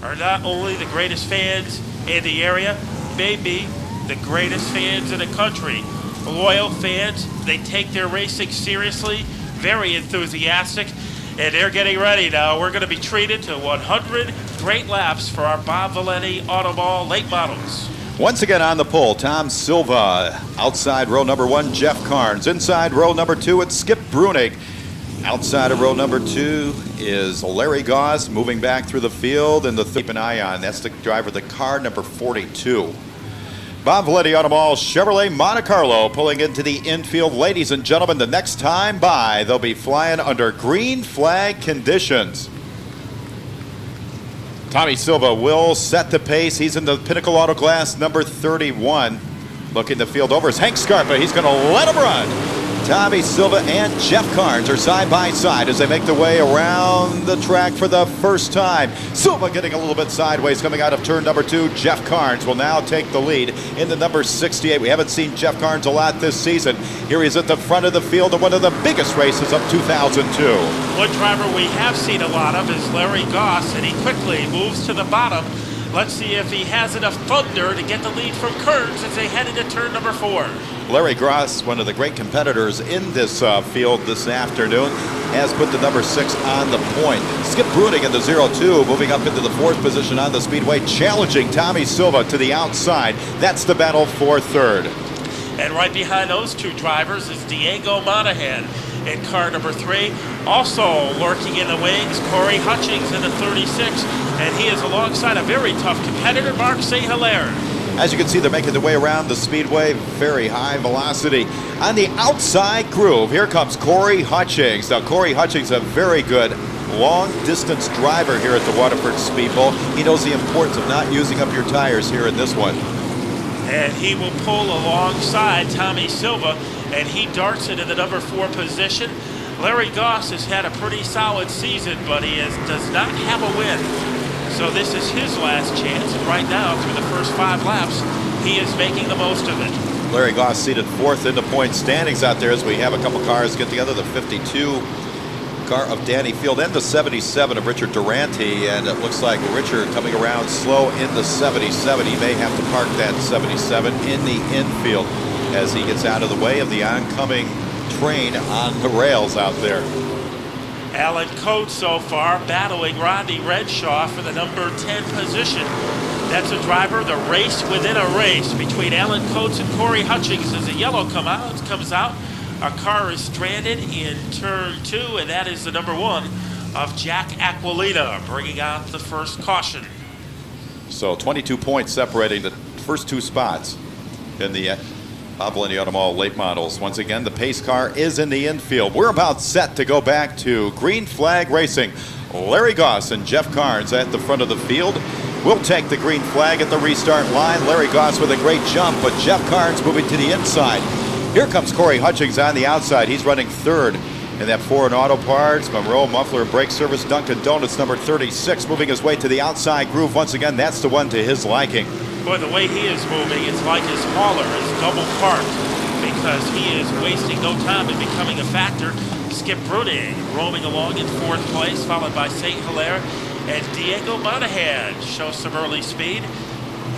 are not only the greatest fans in the area, maybe the greatest fans in the country. Loyal fans, they take their racing seriously, very enthusiastic, and they're getting ready now. We're going to be treated to 100 great laps for our Bob Valenti Automall late models. Once again on the pole, Tom Silva. Outside row number 1, Jeff Carnes. Inside row number 2, it's Skip Brunig. Outside of row number 2 is Larry Goss moving back through the field, and keep an eye on. That's the driver of the car, number 42. Bob Valenti Automall Chevrolet Monte Carlo pulling into the infield. Ladies and gentlemen, the next time by, they'll be flying under green flag conditions. Tommy Silva will set the pace. He's in the Pinnacle Auto Glass number 31. Looking the field over is Hank Scarpa. He's going to let him run. Tommy Silva and Jeff Carnes are side by side as they make their way around the track for the first time. Silva getting a little bit sideways coming out of turn number 2. Jeff Carnes will now take the lead in the number 68. We haven't seen Jeff Carnes a lot this season. Here he's at the front of the field in one of the biggest races of 2002. One driver we have seen a lot of is Larry Goss, and he quickly moves to the bottom. Let's see if he has enough thunder to get the lead from Carnes as they head into turn number 4. Larry Goss, one of the great competitors in this field this afternoon, has put the number 6 on the point. Skip Brunig in the 0-2, moving up into the 4th position on the speedway, challenging Tommy Silva to the outside. That's the battle for 3rd. And right behind those two drivers is Diego Monahan in car number 3. Also lurking in the wings, Corey Hutchings in the 36, and he is alongside a very tough competitor, Mark St. Hilaire. As you can see, they're making their way around the speedway, very high velocity. On the outside groove, here comes Corey Hutchings. Now, Corey Hutchings, a very good long-distance driver here at the Waterford Speedbowl. He knows the importance of not using up your tires here in this one. And he will pull alongside Tommy Silva, and he darts into the number 4 position. Larry Goss has had a pretty solid season, but he does not have a win. So this is his last chance, and right now, through the first 5 laps, he is making the most of it. Larry Goss seated 4th in the point standings out there as we have a couple cars get together. The 52 car of Danny Field and the 77 of Richard Durante, and it looks like Richard coming around slow in the 77. He may have to park that 77 in the infield as he gets out of the way of the oncoming train on the rails out there. Alan Coates so far battling Rodney Renshaw for the number 10 position. That's a driver, the race within a race between Alan Coates and Corey Hutchings. As the yellow comes out, our car is stranded in turn 2, and that is the number 1 of Jack Aquilina, bringing out the first caution. So 22 points separating the first 2 spots in the Bob Valenti Automall late models. Once again, the pace car is in the infield. We're about set to go back to green flag racing. Larry Goss and Jeff Carnes at the front of the field. We'll take the green flag at the restart line. Larry Goss with a great jump, but Jeff Carnes moving to the inside. Here comes Corey Hutchings on the outside. He's running 3rd in that Foreign Auto Parts, Monroe Muffler and Brake Service, Dunkin' Donuts number 36, moving his way to the outside groove. Once again, that's the one to his liking. Boy, the way he is moving, it's like his hauler is double parked because he is wasting no time in becoming a factor. Skip Brunig roaming along in 4th place, followed by St. Hilaire, and Diego Monahan shows some early speed.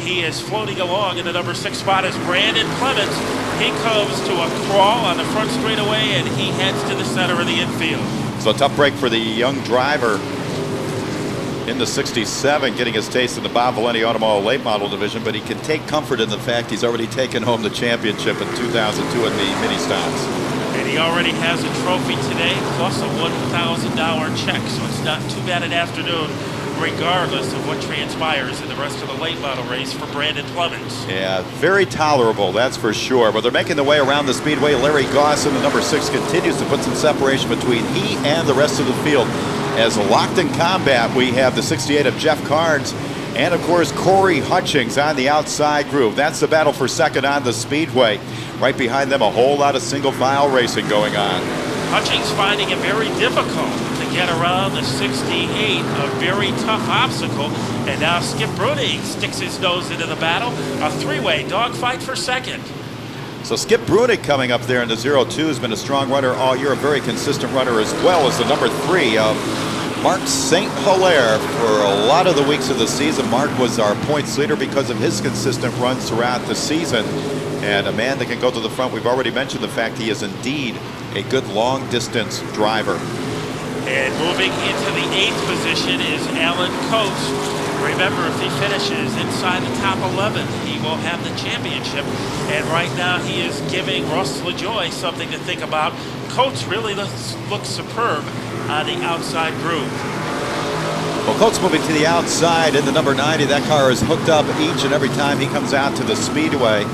He is floating along in the number 6 spot as Brandon Clements. He comes to a crawl on the front straightaway, and he heads to the center of the infield. So a tough break for the young driver in the 67, getting his taste in the Bob Valenti Automall late model division, but he can take comfort in the fact he's already taken home the championship in 2002 in the mini stocks. And he already has a trophy today, plus a $1,000 check, so it's not too bad an afternoon, regardless of what transpires in the rest of the late model race for Brandon Clements. Yeah, very tolerable, that's for sure. But they're making their way around the speedway. Larry Goss in the number 6 continues to put some separation between he and the rest of the field. As locked in combat, we have the 68 of Jeff Carnes and, of course, Corey Hutchings on the outside groove. That's the battle for 2nd on the speedway. Right behind them, a whole lot of single file racing going on. Hutchings finding it very difficult to get around the 68, a very tough obstacle. And now Skip Brunig sticks his nose into the battle. A 3-way dogfight for 2nd. So Skip Brunig coming up there in the 0-2 has been a strong runner all year, a very consistent runner, as well as the number 3 of Mark St. Hilaire. For a lot of the weeks of the season, Mark was our points leader because of his consistent runs throughout the season. And a man that can go to the front. We've already mentioned the fact he is indeed a good long distance driver. And moving into the 8th position is Alan Coates. Remember, if he finishes inside the top 11, he will have the championship. And right now, he is giving Russ LaJoie something to think about. Coates really looks superb on the outside groove. Well, Coates moving to the outside in the number 90. That car is hooked up each and every time he comes out to the speedway.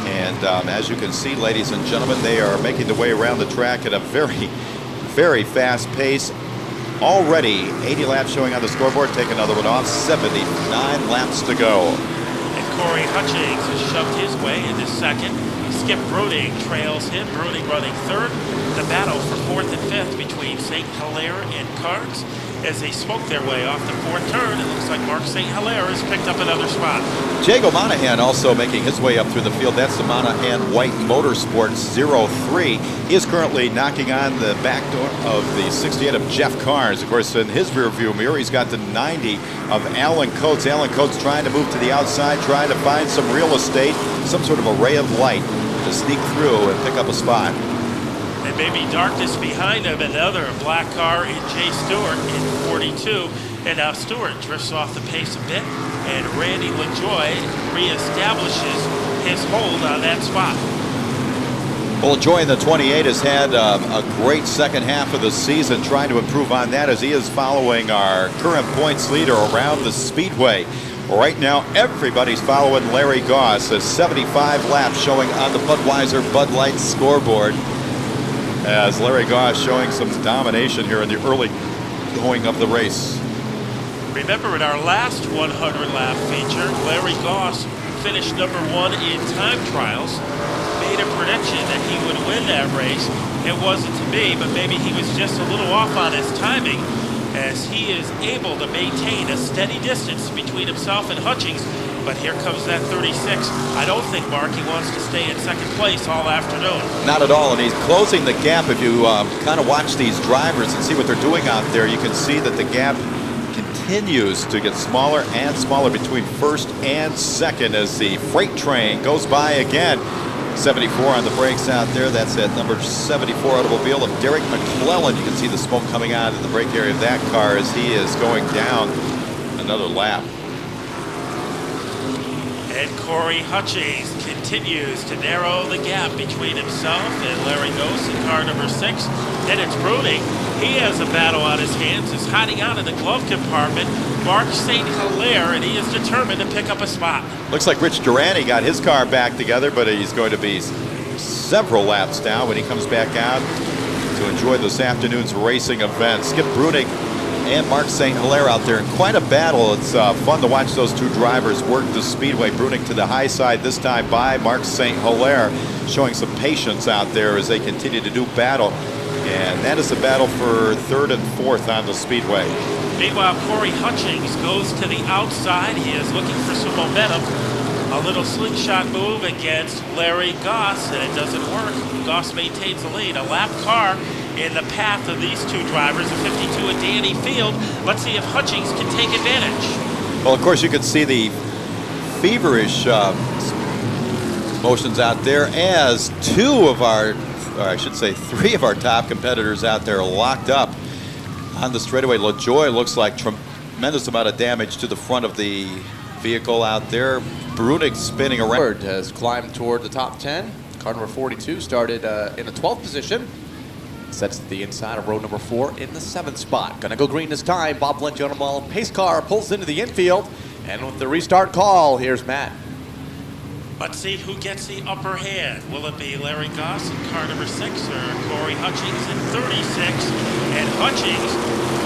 And as you can see, ladies and gentlemen, they are making their way around the track at a very, very fast pace. Already 80 laps showing on the scoreboard. Take another one off. 79 laps to go. And Corey Hutchings has shoved his way into second. Skip Bruning trails him. Bruning running third. The battle for 4th and 5th between St. Hilaire and Carnes. As they smoke their way off the 4th turn, it looks like Mark St. Hilaire has picked up another spot. Jago Monahan also making his way up through the field. That's the Monahan White Motorsports 03. He is currently knocking on the back door of the 68 of Jeff Carnes. Of course, in his rearview mirror, he's got the 90 of Alan Coates. Alan Coates trying to move to the outside, trying to find some real estate, some sort of a ray of light to sneak through and pick up a spot. And maybe darkness behind him, another black car in Jay Stewart in 42. And now Stewart drifts off the pace a bit, and Randy LaJoie reestablishes his hold on that spot. Well, LaJoie in the 28 has had a great second half of the season, trying to improve on that as he is following our current points leader around the speedway. Right now, everybody's following Larry Goss as 75 laps showing on the Budweiser Bud Light scoreboard. As Larry Goss showing some domination here in the early going of the race. Remember, in our last 100-lap feature, Larry Goss finished number 1 in time trials, made a prediction that he would win that race. It wasn't to be, but maybe he was just a little off on his timing, as he is able to maintain a steady distance between himself and Hutchings. But here comes that 36. I don't think, Mark, he wants to stay in second place all afternoon. Not at all, and he's closing the gap. If you kind of watch these drivers and see what they're doing out there, you can see that the gap continues to get smaller and smaller between first and second as the freight train goes by again. 74 on the brakes out there. That's at number 74 automobile of Derek McClellan. You can see the smoke coming out of the brake area of that car as he is going down another lap. And Corey Hutchings continues to narrow the gap between himself and Larry Goss in car number 6. Then it's Bruning. He has a battle on his hands. He's hiding out in the glove compartment. Mark St. Hilaire, and he is determined to pick up a spot. Looks like Rich Durante got his car back together, but he's going to be several laps down when he comes back out to enjoy this afternoon's racing event. Skip Bruning and Mark St. Hilaire out there in quite a battle. It's fun to watch those two drivers work the speedway. Bruning to the high side this time by Mark St. Hilaire, showing some patience out there as they continue to do battle. And that is the battle for 3rd and 4th on the speedway. Meanwhile, Corey Hutchings goes to the outside. He is looking for some momentum. A little slingshot move against Larry Goss, and it doesn't work. Goss maintains the lead. A lap car in the path of these two drivers, a 52 at Danny Field. Let's see if Hutchings can take advantage. Well, of course, you can see the feverish motions out there as three of our top competitors out there locked up on the straightaway. LaJoie looks like tremendous amount of damage to the front of the vehicle out there. Bruning spinning around. Has climbed toward the top 10. Car number 42 started in the 12th position. Sets the inside of row number 4 in the 7th spot. Gonna go green this time. Bob Valenti pace car pulls into the infield. And with the restart call, here's Matt. Let's see who gets the upper hand. Will it be Larry Goss in car number 6 or Corey Hutchings in 36? And Hutchings,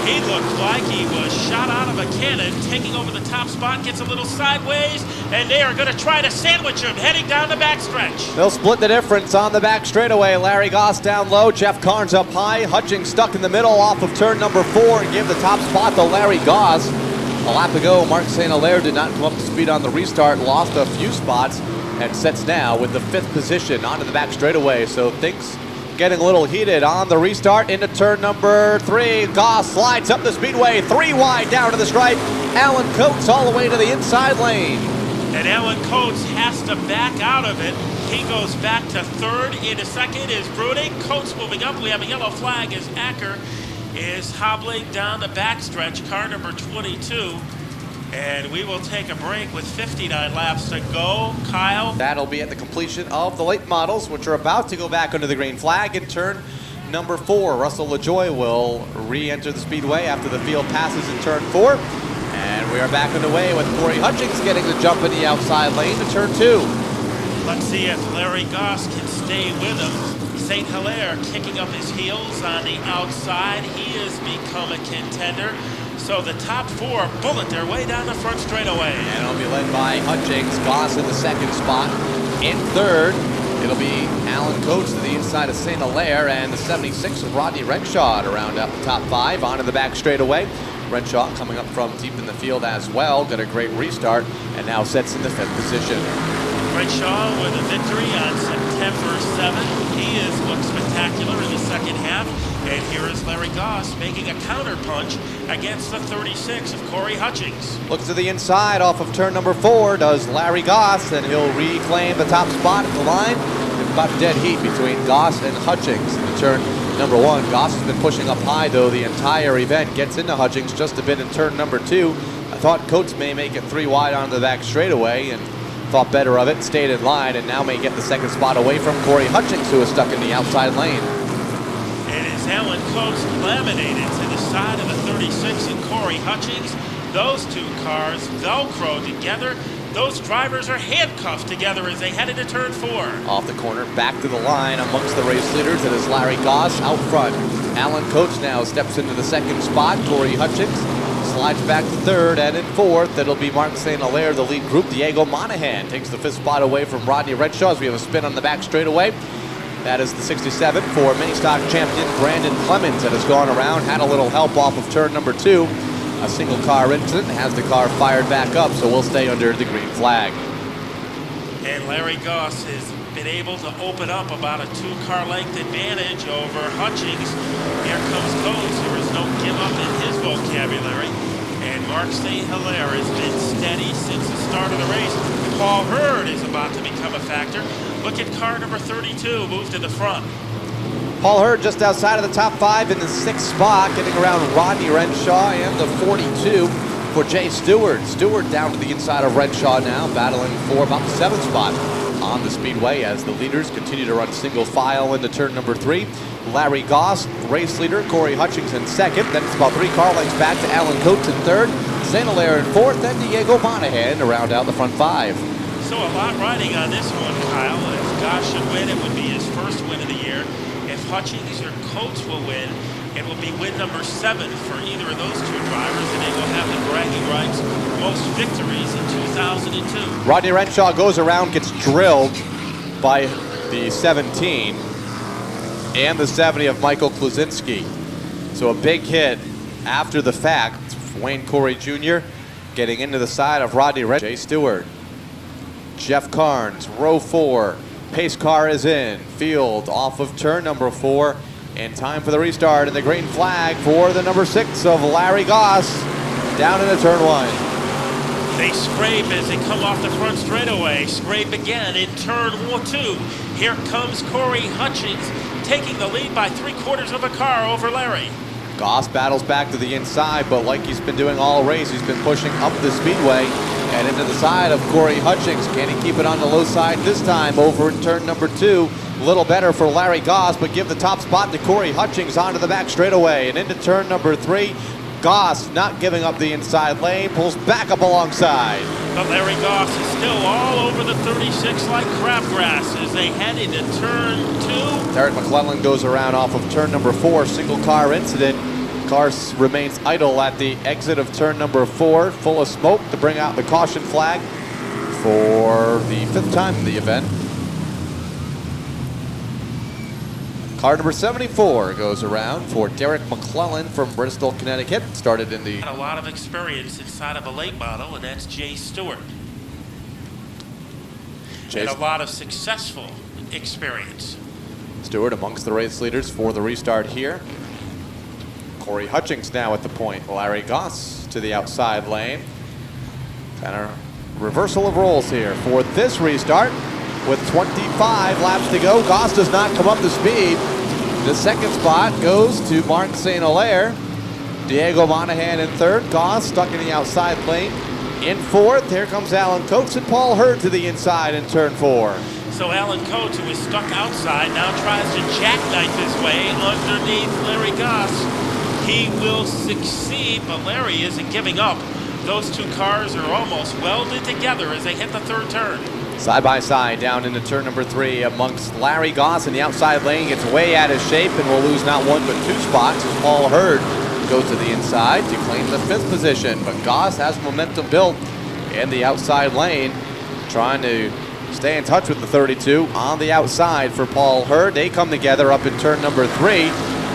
he looked like he was shot out of a cannon, taking over the top spot, gets a little sideways, and they are going to try to sandwich him heading down the backstretch. They'll split the difference on the back straightaway. Larry Goss down low, Jeff Carnes up high, Hutchings stuck in the middle off of turn number 4 and give the top spot to Larry Goss. A lap ago, Mark St. Hilaire did not come up to speed on the restart, lost a few spots, and sets now with the 5th position onto the back straightaway. So things getting a little heated on the restart into turn number 3. Goss slides up the speedway, 3 wide down to the stripe. Alan Coates all the way to the inside lane. And Alan Coates has to back out of it. He goes back to third. Into second is Brooding. Coates moving up. We have a yellow flag as Acker is hobbling down the backstretch, car number 22. And we will take a break with 59 laps to go. Kyle? That'll be at the completion of the late models, which are about to go back under the green flag in turn number 4. Russell LaJoie will re-enter the speedway after the field passes in turn 4. And we are back underway with Corey Hutchings getting the jump in the outside lane to turn 2. Let's see if Larry Goss can stay with him. St. Hilaire kicking up his heels on the outside. He has become a contender. So the top 4 bullet their way down the front straightaway. And it'll be led by Hutchings. Goss in the second spot. In third, it'll be Alan Coates to the inside of St. Hilaire, and the 76 of Rodney Renshaw to round up the top 5 onto the back straightaway. Renshaw coming up from deep in the field as well. Got a great restart and now sets in the 5th position. Renshaw with a victory on September 7th. He has looked spectacular in the second half. And here is Larry Goss making a counterpunch against the 36 of Corey Hutchings. Looks to the inside off of turn number 4 does Larry Goss, and he'll reclaim the top spot at the line. It's about dead heat between Goss and Hutchings in turn number 1. Goss has been pushing up high though the entire event. Gets into Hutchings just a bit in turn number 2. I thought Coates may make it 3 wide onto the back straightaway and thought better of it, stayed in line, and now may get the second spot away from Corey Hutchings, who is stuck in the outside lane. And as Alan Coates laminated to the side of the 36 and Corey Hutchings, those 2 cars Velcro together. Those drivers are handcuffed together as they head into turn 4. Off the corner, back to the line amongst the race leaders. It is Larry Goss out front. Alan Coates now steps into the second spot. Corey Hutchings slides back to third, and in 4th, it'll be Mark St. Hilaire, the lead group. Diego Monahan takes the 5th spot away from Rodney Renshaw as we have a spin on the back straightaway. That is the 67 for mini-stock champion Brandon Clemens that has gone around, had a little help off of turn number 2. A single car incident has the car fired back up, so we'll stay under the green flag. And Larry Goss has been able to open up about a 2-car length advantage over Hutchings. Here comes Coates. There is no give up in his vocabulary. And Mark St. Hilaire has been steady since the start of the race. Paul Hurd is about to become a factor. Look at car number 32 move to the front. Paul Hurd just outside of the top 5 in the 6th spot, getting around Rodney Renshaw and the 42 for Jay Stewart. Stewart down to the inside of Renshaw now, battling for about the 7th spot on the speedway as the leaders continue to run single file into turn number 3. Larry Goss, race leader, Corey Hutchings in 2nd. Then it's about 3 car lengths back to Alan Coates in 3rd, St. Hilaire in 4th, and Diego Monahan to round out the front 5. So a lot riding on this one, Kyle. If Goss should win, it would be his first win of the year. If Hutchings or Coates will win, it will be win number 7 for either of those 2 drivers, and they will have the bragging rights most victories in 2002. Rodney Renshaw goes around, gets drilled by the 17 and the 70 of Michael Klusinski. So a big hit after the fact. Wayne Corey Jr. getting into the side of Rodney Renshaw. Jay Stewart, Jeff Carnes, row 4. Pace car is in. Field off of turn number 4. And time for the restart and the green flag for the number 6 of Larry Goss down into turn 1. They scrape as they come off the front straightaway. Scrape again in turn 2. Here comes Corey Hutchings taking the lead by 3/4 of a car over Larry. Goss battles back to the inside, but like he's been doing all race, he's been pushing up the speedway and into the side of Corey Hutchings. Can he keep it on the low side this time over in turn number 2? A little better for Larry Goss, but give the top spot to Corey Hutchings onto the back straightaway and into turn number 3. Goss not giving up the inside lane, pulls back up alongside. But Larry Goss is still all over the 36 like crabgrass as they head into turn 2. Derek McClellan goes around off of turn number 4, single car incident. Car remains idle at the exit of turn number 4, full of smoke to bring out the caution flag for the 5th time in the event. Car number 74 goes around for Derek McClellan from Bristol, Connecticut. Started in the... A lot of experience inside of a late model, and that's Jay Stewart. And a lot of successful experience. Stewart amongst the race leaders for the restart here. Corey Hutchings now at the point. Larry Goss to the outside lane. And a reversal of roles here for this restart. With 25 laps to go, Goss does not come up to speed. The second spot goes to Mark St. Hilaire. Diego Monahan in third. Goss stuck in the outside lane. In fourth, here comes Alan Coates and Paul Hurd to the inside in turn 4. So Alan Coates, who is stuck outside, now tries to jackknife his way underneath Larry Goss. He will succeed, but Larry isn't giving up. Those two cars are almost welded together as they hit the third turn. Side by side down into turn number 3 amongst Larry Goss in the outside lane. Gets way out of shape and will lose not 1 but 2 spots as Paul Hurd goes to the inside to claim the 5th position. But Goss has momentum built in the outside lane, trying to stay in touch with the 32 on the outside for Paul Hurd. They come together up in turn number 3,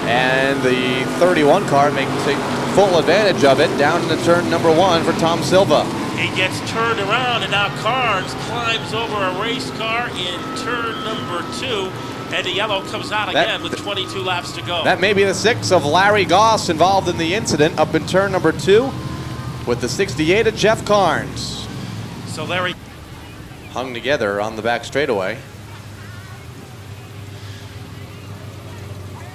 and the 31 car makes full advantage of it down into turn number 1 for Tom Silva. He gets turned around, and now Carnes climbs over a race car in turn number 2, and the yellow comes out again with 22 laps to go. That may be the 6th of Larry Goss involved in the incident up in turn number 2 with the 68 of Jeff Carnes. So Larry hung together on the back straightaway.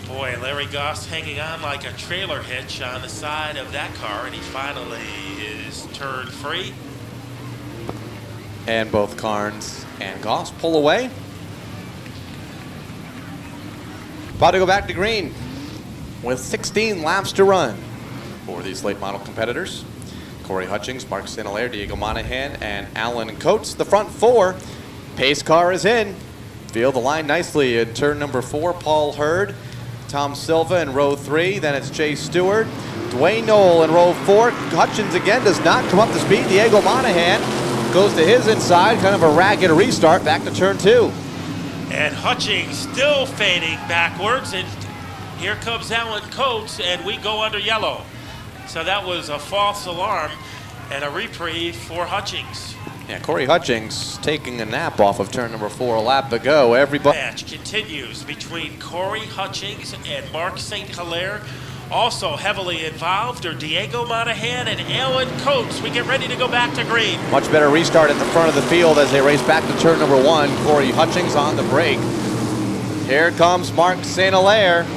Boy, Larry Goss hanging on like a trailer hitch on the side of that car, and he finally is turned free. And both Carnes and Goss pull away. About to go back to green with 16 laps to run for these late model competitors. Corey Hutchings, Mark St. Hilaire, Diego Monahan, and Alan Coates. The front 4. Pace car is in. Field the line nicely in turn number 4. Paul Hurd, Tom Silva in row 3. Then it's Chase Stewart, Dwayne Knoll in row 4. Hutchins again does not come up to speed. Diego Monahan goes to his inside. Kind of a ragged restart back to turn 2. And Hutchings still fading backwards, and here comes Alan Coates, and we go under yellow. So that was a false alarm and a reprieve for Hutchings. Yeah, Corey Hutchings taking a nap off of turn number 4, a lap to go. Everybody. Match continues between Corey Hutchings and Mark St. Hilaire. Also heavily involved are Diego Monahan and Alan Coates. We get ready to go back to green. Much better restart at the front of the field as they race back to turn number 1. Corey Hutchings on the brake. Here comes Mark St. Hilaire.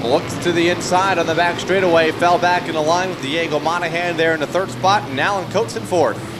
Looks to the inside on the back straightaway. Fell back in the line with Diego Monahan there in the 3rd spot, and Alan Coates in 4th.